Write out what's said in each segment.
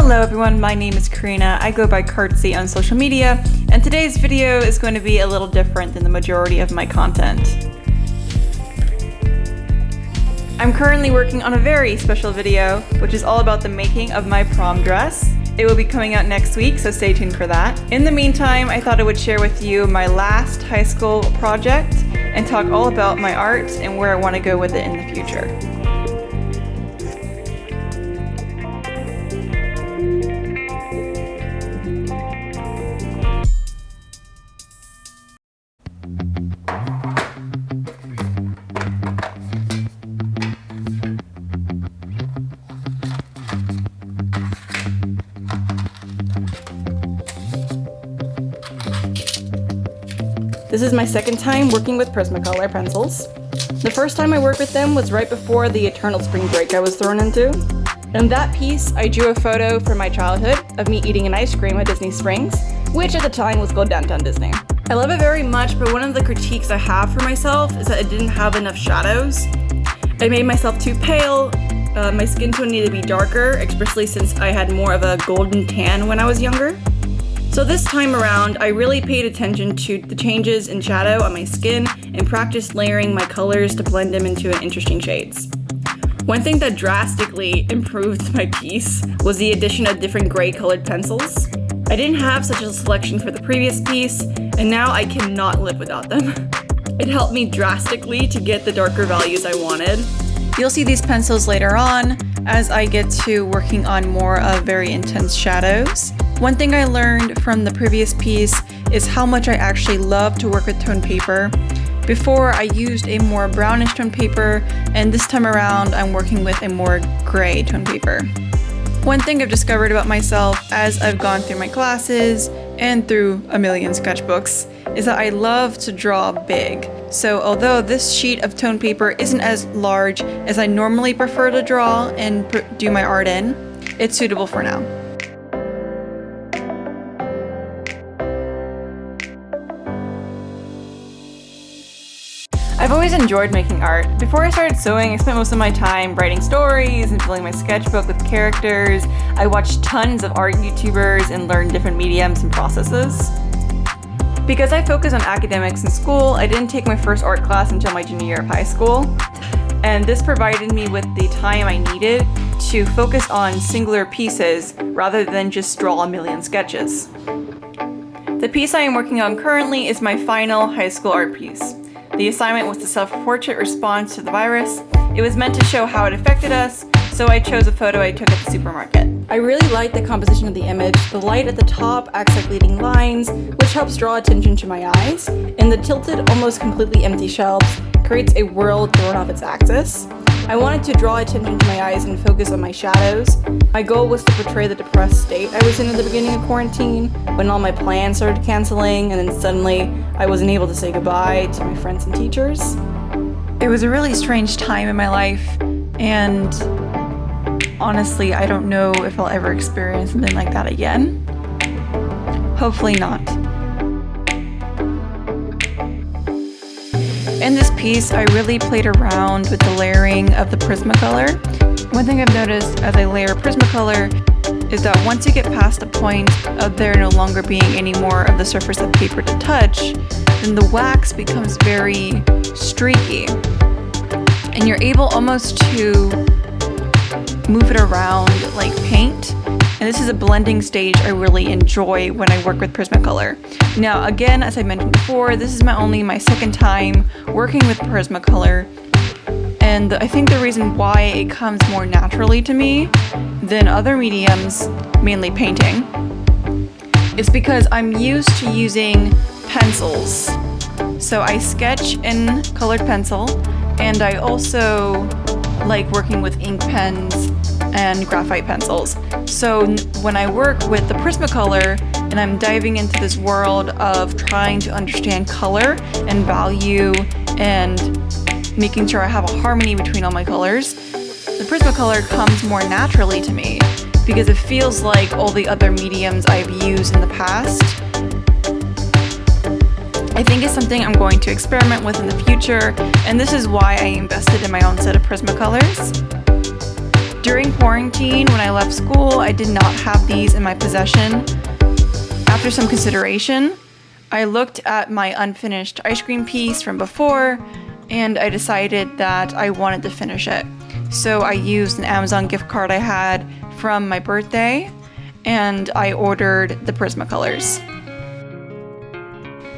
Hello everyone, my name is Karina. I go by Kartsy on social media, and today's video is going to be a little different than the majority of my content. I'm currently working on a very special video, which is all about the making of my prom dress. It will be coming out next week, so stay tuned for that. In the meantime, I thought I would share with you my last high school project and talk all about my art and where I want to go with it in the future. This is my second time working with Prismacolor pencils. The first time I worked with them was right before the eternal spring break I was thrown into. In that piece, I drew a photo from my childhood of me eating an ice cream at Disney Springs, which at the time was called Downtown Disney. I love it very much, but one of the critiques I have for myself is that I didn't have enough shadows. I made myself too pale. My skin tone needed to be darker, especially since I had more of a golden tan when I was younger. So this time around, I really paid attention to the changes in shadow on my skin and practiced layering my colors to blend them into interesting shades. One thing that drastically improved my piece was the addition of different gray colored pencils. I didn't have such a selection for the previous piece, and now I cannot live without them. It helped me drastically to get the darker values I wanted. You'll see these pencils later on as I get to working on more of very intense shadows. One thing I learned from the previous piece is how much I actually love to work with toned paper. Before, I used a more brownish toned paper, and this time around I'm working with a more gray toned paper. One thing I've discovered about myself as I've gone through my classes and through a million sketchbooks is that I love to draw big. So although this sheet of toned paper isn't as large as I normally prefer to draw and do my art in, it's suitable for now. I've always enjoyed making art. Before I started sewing, I spent most of my time writing stories and filling my sketchbook with characters. I watched tons of art YouTubers and learned different mediums and processes. Because I focused on academics in school, I didn't take my first art class until my junior year of high school. And this provided me with the time I needed to focus on singular pieces rather than just draw a million sketches. The piece I am working on currently is my final high school art piece. The assignment was the self-portrait response to the virus. It was meant to show how it affected us, so I chose a photo I took at the supermarket. I really like the composition of the image. The light at the top acts like leading lines, which helps draw attention to my eyes, and the tilted, almost completely empty shelves creates a world thrown off its axis. I wanted to draw attention to my eyes and focus on my shadows. My goal was to portray the depressed state I was in at the beginning of quarantine, when all my plans started canceling, and then suddenly I wasn't able to say goodbye to my friends and teachers. It was a really strange time in my life, and honestly, I don't know if I'll ever experience something like that again. Hopefully not. In this piece, I really played around with the layering of the Prismacolor. One thing I've noticed as I layer Prismacolor is that once you get past the point of there no longer being any more of the surface of paper to touch, then the wax becomes very streaky. And you're able almost to move it around like paint. And this is a blending stage I really enjoy when I work with Prismacolor. Now again, as I mentioned before, this is only my second time working with Prismacolor, and I think the reason why it comes more naturally to me than other mediums, mainly painting, is because I'm used to using pencils. So I sketch in colored pencil, and I also like working with ink pens and graphite pencils. So when I work with the Prismacolor and I'm diving into this world of trying to understand color and value and making sure I have a harmony between all my colors, the Prismacolor comes more naturally to me because it feels like all the other mediums I've used in the past. I think it's something I'm going to experiment with in the future, and this is why I invested in my own set of Prismacolors. During quarantine, when I left school, I did not have these in my possession. After some consideration, I looked at my unfinished ice cream piece from before, and I decided that I wanted to finish it. So I used an Amazon gift card I had from my birthday, and I ordered the Prisma colors.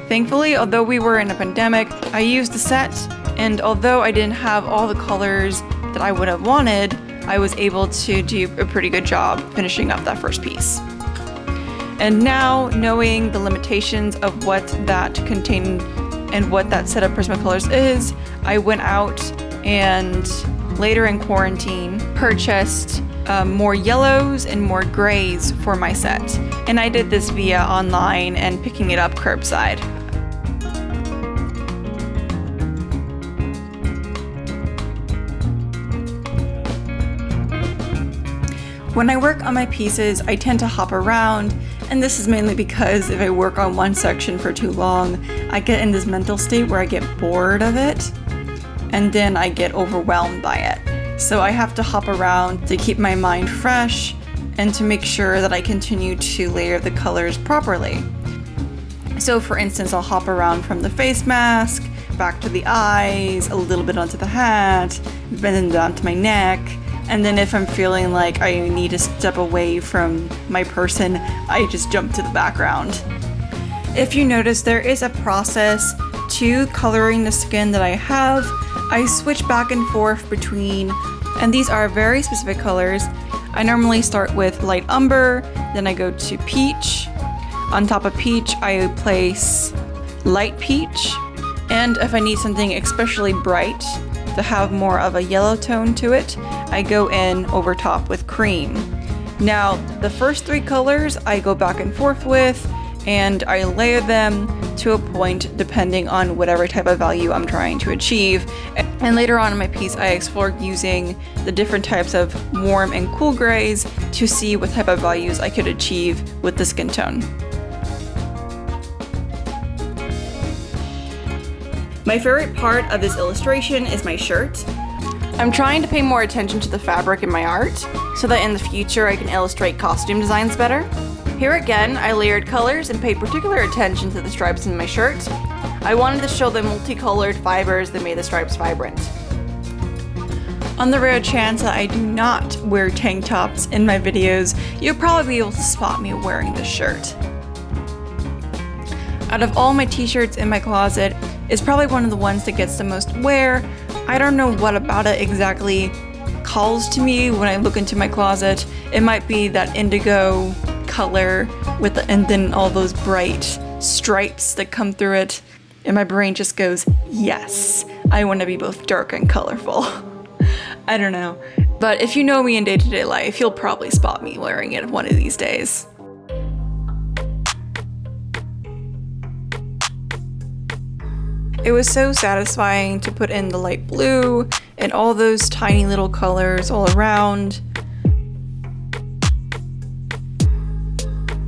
Thankfully, although we were in a pandemic, I used the set, and although I didn't have all the colors that I would have wanted, I was able to do a pretty good job finishing up that first piece. And now, knowing the limitations of what that contained and what that set of Prisma colors is, I went out and later in quarantine purchased more yellows and more grays for my set. And I did this via online and picking it up curbside. When I work on my pieces, I tend to hop around, and this is mainly because if I work on one section for too long, I get in this mental state where I get bored of it, and then I get overwhelmed by it. So I have to hop around to keep my mind fresh and to make sure that I continue to layer the colors properly. So for instance, I'll hop around from the face mask, back to the eyes, a little bit onto the hat, then down to my neck. And then if I'm feeling like I need to step away from my person, I just jump to the background. If you notice, there is a process to coloring the skin that I have. I switch back and forth between, and these are very specific colors. I normally start with light umber, then I go to peach. On top of peach, I place light peach. And if I need something especially bright, to have more of a yellow tone to it, I go in over top with cream. Now, the first three colors I go back and forth with, and I layer them to a point depending on whatever type of value I'm trying to achieve. And later on in my piece, I explore using the different types of warm and cool grays to see what type of values I could achieve with the skin tone. My favorite part of this illustration is my shirt. I'm trying to pay more attention to the fabric in my art so that in the future I can illustrate costume designs better. Here again, I layered colors and paid particular attention to the stripes in my shirt. I wanted to show the multicolored fibers that made the stripes vibrant. On the rare chance that I do not wear tank tops in my videos, you'll probably be able to spot me wearing this shirt. Out of all my t-shirts in my closet, it's probably one of the ones that gets the most wear. I don't know what about it exactly calls to me when I look into my closet. It might be that indigo color and then all those bright stripes that come through it. And my brain just goes, yes, I want to be both dark and colorful. I don't know. But if you know me in day-to-day life, you'll probably spot me wearing it one of these days. It was so satisfying to put in the light blue and all those tiny little colors all around.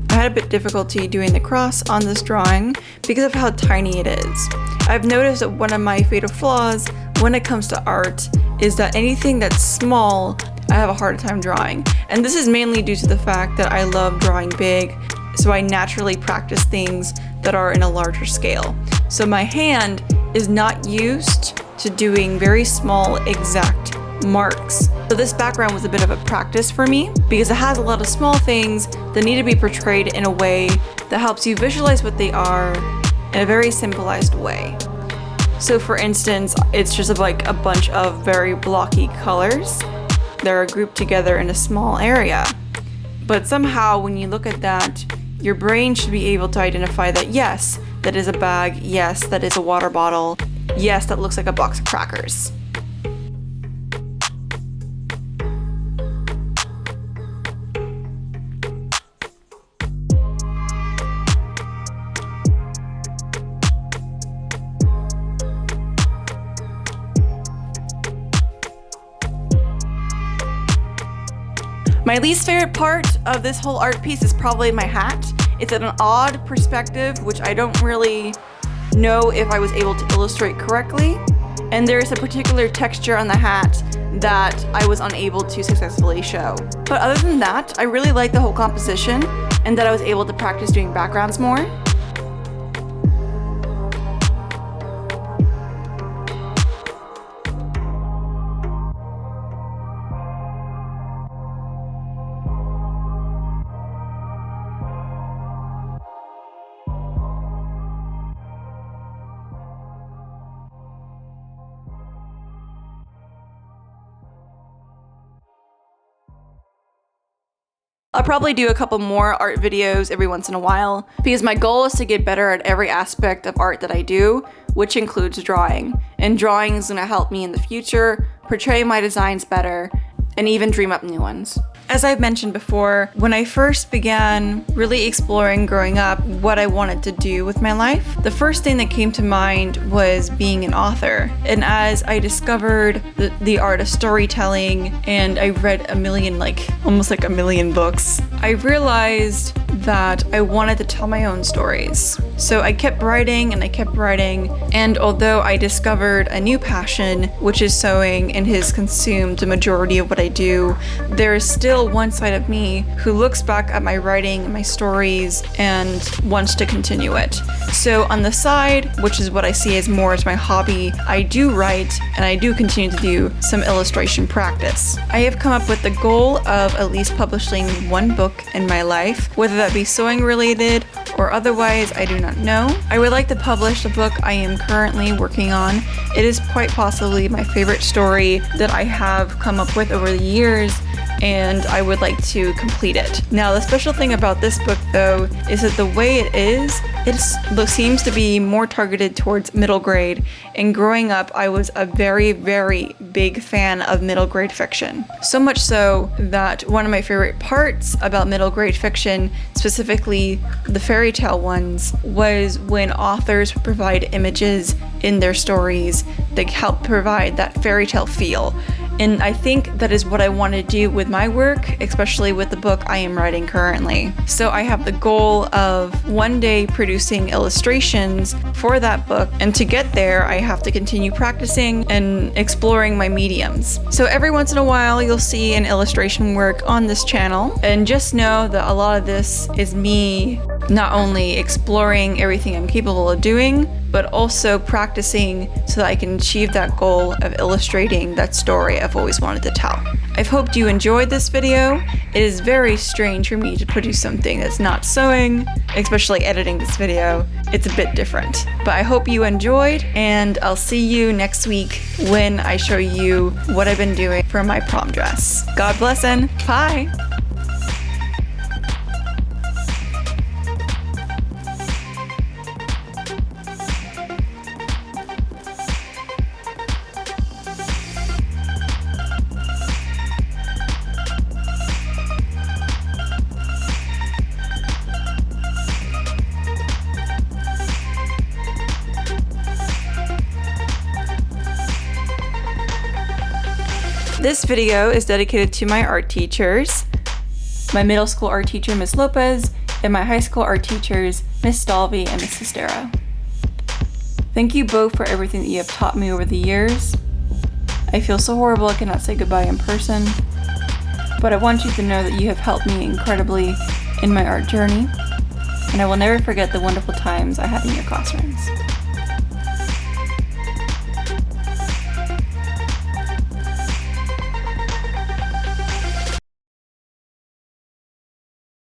I had a bit difficulty doing the cross on this drawing because of how tiny it is. I've noticed that one of my fatal flaws when it comes to art is that anything that's small, I have a hard time drawing. And this is mainly due to the fact that I love drawing big, so I naturally practice things that are in a larger scale. So my hand is not used to doing very small exact marks. So this background was a bit of a practice for me because it has a lot of small things that need to be portrayed in a way that helps you visualize what they are in a very symbolized way. So for instance, it's just like a bunch of very blocky colors that are grouped together in a small area. But somehow when you look at that, your brain should be able to identify that yes, that is a bag, yes, that is a water bottle, yes, that looks like a box of crackers. My least favorite part of this whole art piece is probably my hat. It's at an odd perspective, which I don't really know if I was able to illustrate correctly. and there's a particular texture on the hat that I was unable to successfully show. But other than that, I really like the whole composition and that I was able to practice doing backgrounds more. I'll probably do a couple more art videos every once in a while because my goal is to get better at every aspect of art that I do, which includes drawing. And drawing is going to help me in the future portray my designs better and even dream up new ones. As I've mentioned before, when I first began really exploring growing up what I wanted to do with my life, the first thing that came to mind was being an author. And as I discovered the art of storytelling and I read almost a million books, I realized that I wanted to tell my own stories. So I kept writing and I kept writing, and although I discovered a new passion, which is sewing, and has consumed the majority of what I do, there is still one side of me who looks back at my writing and my stories and wants to continue it. So on the side, which is what I see as more as my hobby, I do write and I do continue to do some illustration practice. I have come up with the goal of at least publishing one book in my life, whether that be sewing related or otherwise, I do not know. I would like to publish the book I am currently working on. It is quite possibly my favorite story that I have come up with over the years, and I would like to complete it. Now, the special thing about this book, though, is that the way it is, it seems to be more targeted towards middle grade, and growing up, I was a very, very big fan of middle grade fiction. So much so that one of my favorite parts about middle grade fiction, specifically the fairy tale ones, was when authors provide images in their stories that help provide that fairy tale feel. And I think that is what I want to do with my work, especially with the book I am writing currently. So I have the goal of one day producing illustrations for that book, and to get there, I have to continue practicing and exploring my mediums. So every once in a while, you'll see an illustration work on this channel, and just know that a lot of this is me not only exploring everything I'm capable of doing, but also practicing so that I can achieve that goal of illustrating that story I've always wanted to tell. I've hoped you enjoyed this video. It is very strange for me to produce something that's not sewing, especially editing this video. It's a bit different, but I hope you enjoyed, and I'll see you next week when I show you what I've been doing for my prom dress. God bless and bye! This video is dedicated to my art teachers, my middle school art teacher, Miss Lopez, and my high school art teachers, Miss Stalvey and Miss Sestero. Thank you both for everything that you have taught me over the years. I feel so horrible I cannot say goodbye in person, but I want you to know that you have helped me incredibly in my art journey, and I will never forget the wonderful times I had in your classrooms.